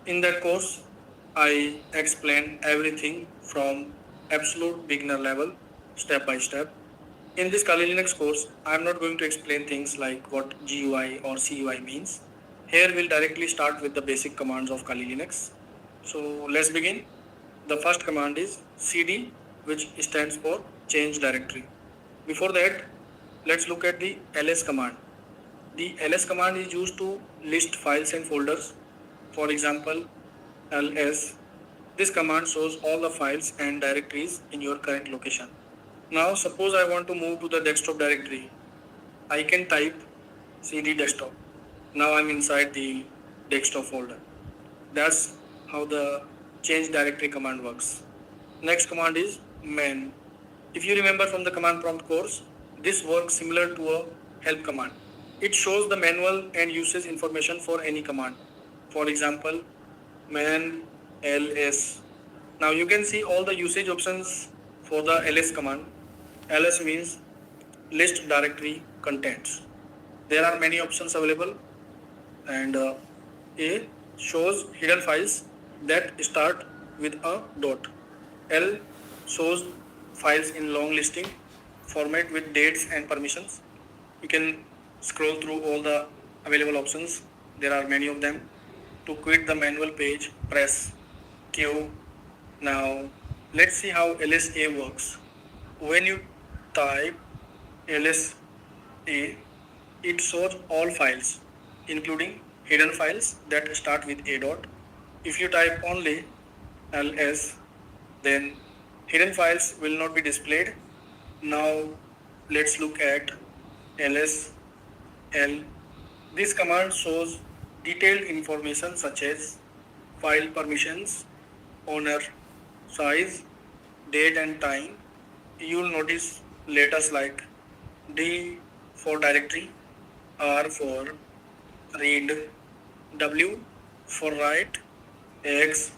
In that course, I explain everything from absolute beginner level, step by step. In this Kali Linux course, I am not going to explain things like what GUI or CUI means. Here we'll directly start with the basic commands of Kali Linux. So let's begin. The first command is cd, which stands for change directory. Before that, let's look at the ls command. The ls command is used to list files and folders. For example, ls. This command shows all the files and directories in your current location. Now suppose I want to move to the desktop directory. I can type cd desktop. Now I'm inside the desktop folder. That's how the change directory command works. Next command is man. If you remember from the command prompt course, this works similar to a help command. It shows the manual and usage information for any command. For example, man ls. Now you can see all the usage options for the ls command. ls means list directory contents. There are many options available, and A shows hidden files that start with a dot. L shows files in long listing format with dates and permissions. You can scroll through all the available options. There are many of them. To quit the manual page, press Q. Now let's see how LSA works. When you type LSA, it shows all files, including hidden files that start with a dot. If you type only ls, then hidden files will not be displayed. Now let's look at lsl. This command shows detailed information such as file permissions, owner, size, date and time. You'll notice letters like D for directory, R for read, W for write, X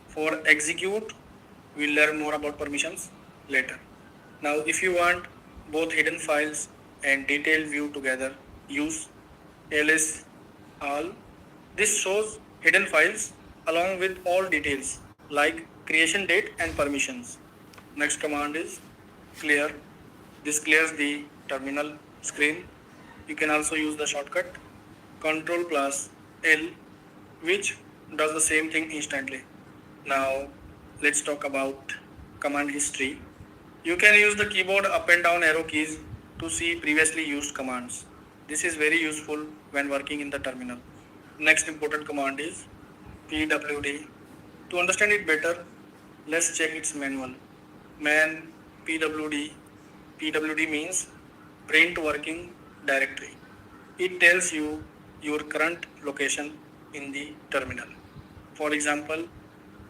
for execute. We'll learn more about permissions later. Now, if you want both hidden files and detailed view together, use ls all. This shows hidden files along with all details like creation date and permissions. Next command is clear. This clears the terminal screen. You can also use the shortcut Control plus L, which does the same thing instantly. Now let's talk about command history. You can use the keyboard up and down arrow keys to see previously used commands. This is very useful when working in the terminal. Next important command is pwd. To understand it better, let's check its manual. Man pwd. Pwd means print working directory. It tells you your current location in the terminal. For example,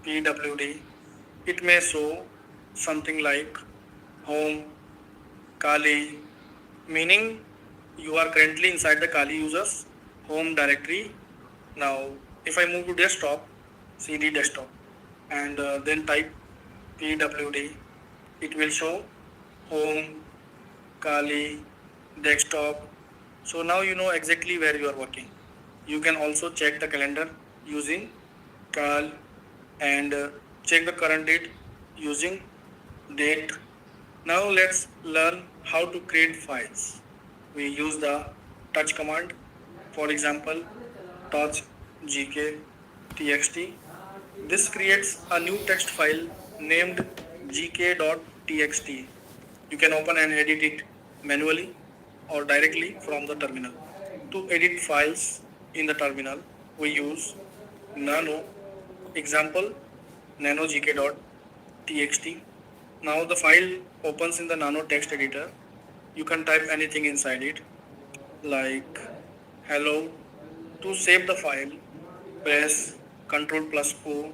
pwd, it may show something like home, Kali, meaning you are currently inside the Kali users home directory. Now, if I move to desktop, cd desktop, and then type pwd, it will show home, Kali, desktop. So now you know exactly where you are working. You can also check the calendar using Kal and check the current date using date. Now let's learn how to create files. We use the touch command. For example, touch gk.txt. This creates a new text file named gk.txt. You can open and edit it manually or directly from the terminal. To edit files in the terminal, we use nano example nanogk.txt. Now the file opens in the nano text editor. You can type anything inside it like hello. To save the file, press Ctrl plus O,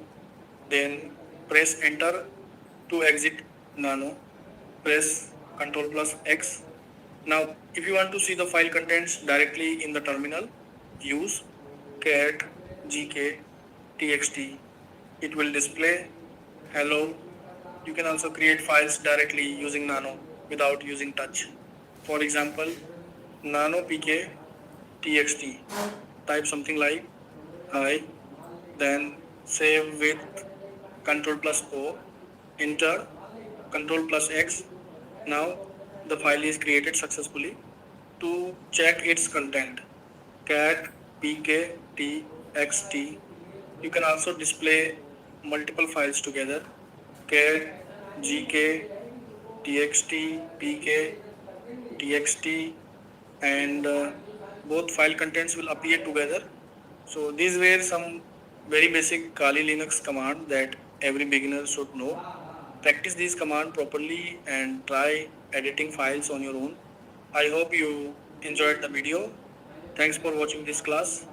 then press enter to exit nano, press Ctrl plus X. Now, if you want to see the file contents directly in the terminal, use cat gk txt. It will display hello. You can also create files directly using nano without using touch. For example, nano pk txt. Type something like hi, then save with Ctrl plus O, enter Ctrl plus X. Now the file is created successfully. To check its content, cat pktxt. You can also display multiple files together. Cat gk txt pk txt, and both file contents will appear together. So these were some very basic Kali Linux command that every beginner should know. Practice these commands properly and try editing files on your own. I hope you enjoyed the video. Thanks for watching this class.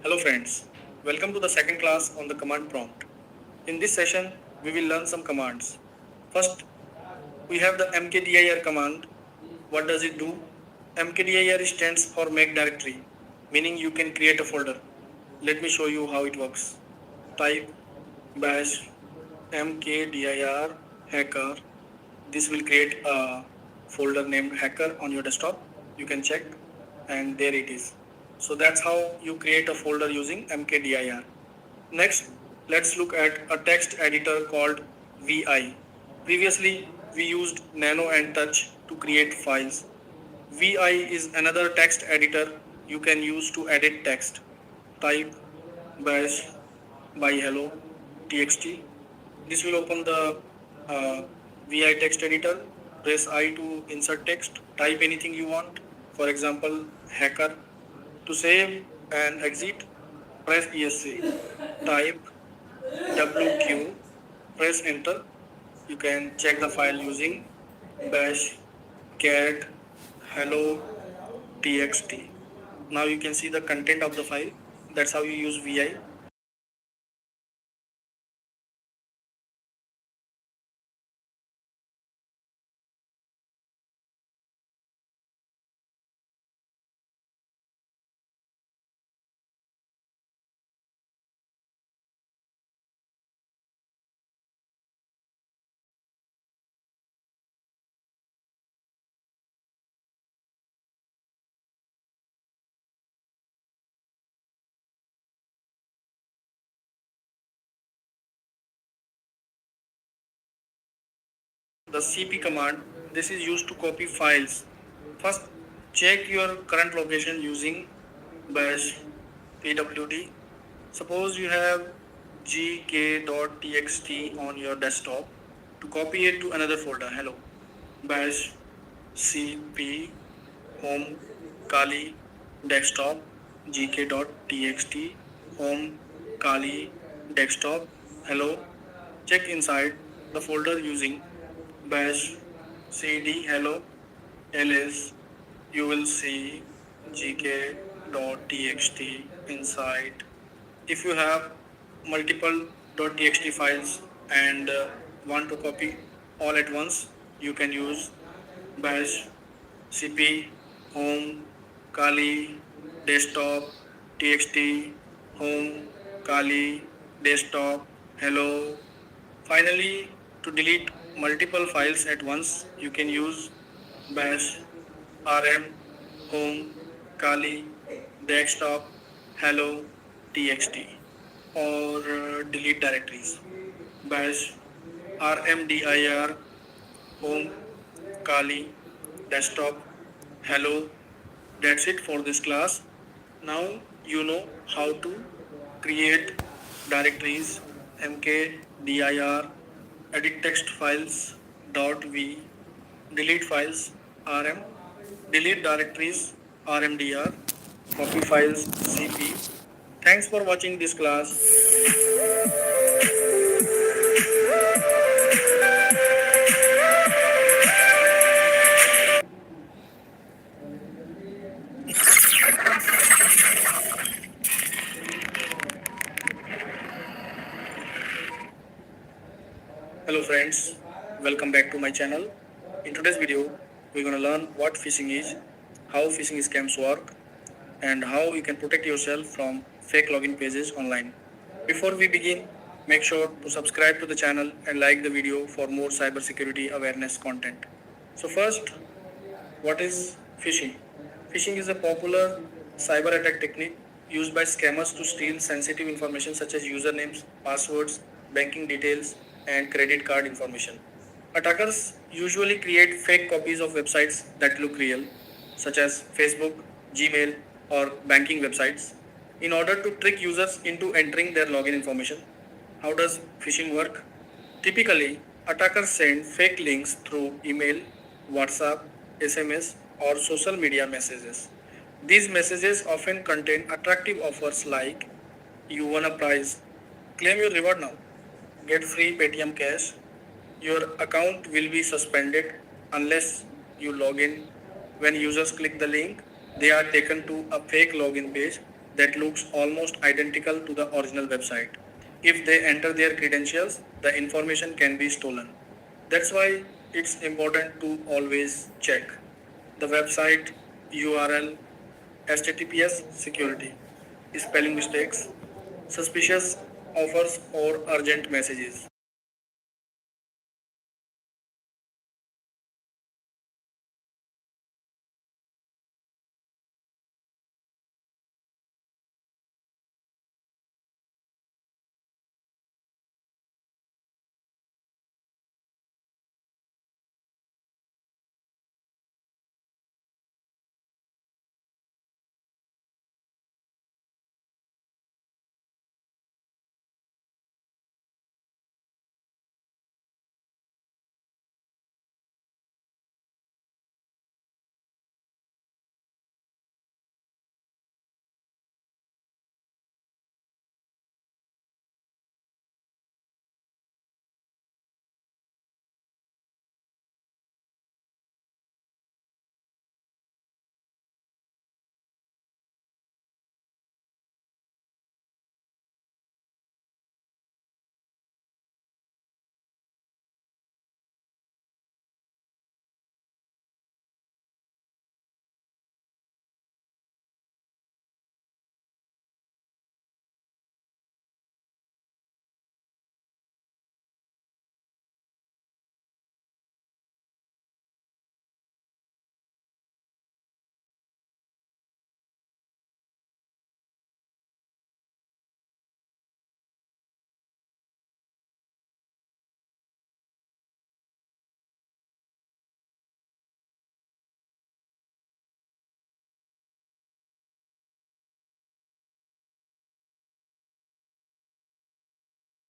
Hello friends, welcome to the second class on the command prompt. In this session, we will learn some commands. First, we have the mkdir command. What does it do? Mkdir stands for make directory, meaning you can create a folder. Let me show you how it works. Type bash mkdir hacker. This will create a folder named hacker on your desktop. You can check, and there it is. So that's how you create a folder using mkdir. Next, let's look at a text editor called vi. Previously, we used nano and touch to create files. vi is another text editor you can use to edit text. Type bash by hello txt. This will open the vi text editor. Press I to insert text. Type anything you want. For example, hacker. To save and exit, press ESC. Type WQ. Press enter. You can check the file using bash cat hello txt. Now you can see the content of the file. That's how you use vi. The cp command, this is used to copy files. First, check your current location using bash pwd. Suppose you have gk.txt on your desktop. To copy it to another folder, hello, bash cp home kali desktop gk.txt home kali desktop hello. Check inside the folder using bash cd hello ls. You will see gk.txt inside. If you have multiple .txt files and want to copy all at once, you can use bash cp home kali desktop txt home kali desktop hello. Finally, to delete multiple files at once, you can use bash rm home kali desktop hello txt, or delete directories. Bash rmdir home kali desktop hello. That's it for this class. Now you know how to create directories mkdir, edit text files .v, delete files rm, delete directories rmdir, copy files, CP. Thanks for watching this class. Hello friends, welcome back to my channel. In today's video, we're gonna learn what phishing is, how phishing scams work, and how you can protect yourself from fake login pages online. Before we begin, make sure to subscribe to the channel and like the video for more cybersecurity awareness content. So first, what is phishing? Phishing is a popular cyber attack technique used by scammers to steal sensitive information such as usernames, passwords, banking details, and credit card information. Attackers usually create fake copies of websites that look real, such as Facebook, Gmail, or banking websites, in order to trick users into entering their login information. How does phishing work? Typically, attackers send fake links through email, WhatsApp, SMS, or social media messages. These messages often contain attractive offers like you won a prize, claim your reward now, get free Paytm cash, your account will be suspended unless you log in. When users click the link, they are taken to a fake login page that looks almost identical to the original website. If they enter their credentials, the information can be stolen. That's why it's important to always check the website URL, HTTPS security, spelling mistakes, suspicious offers, or urgent messages.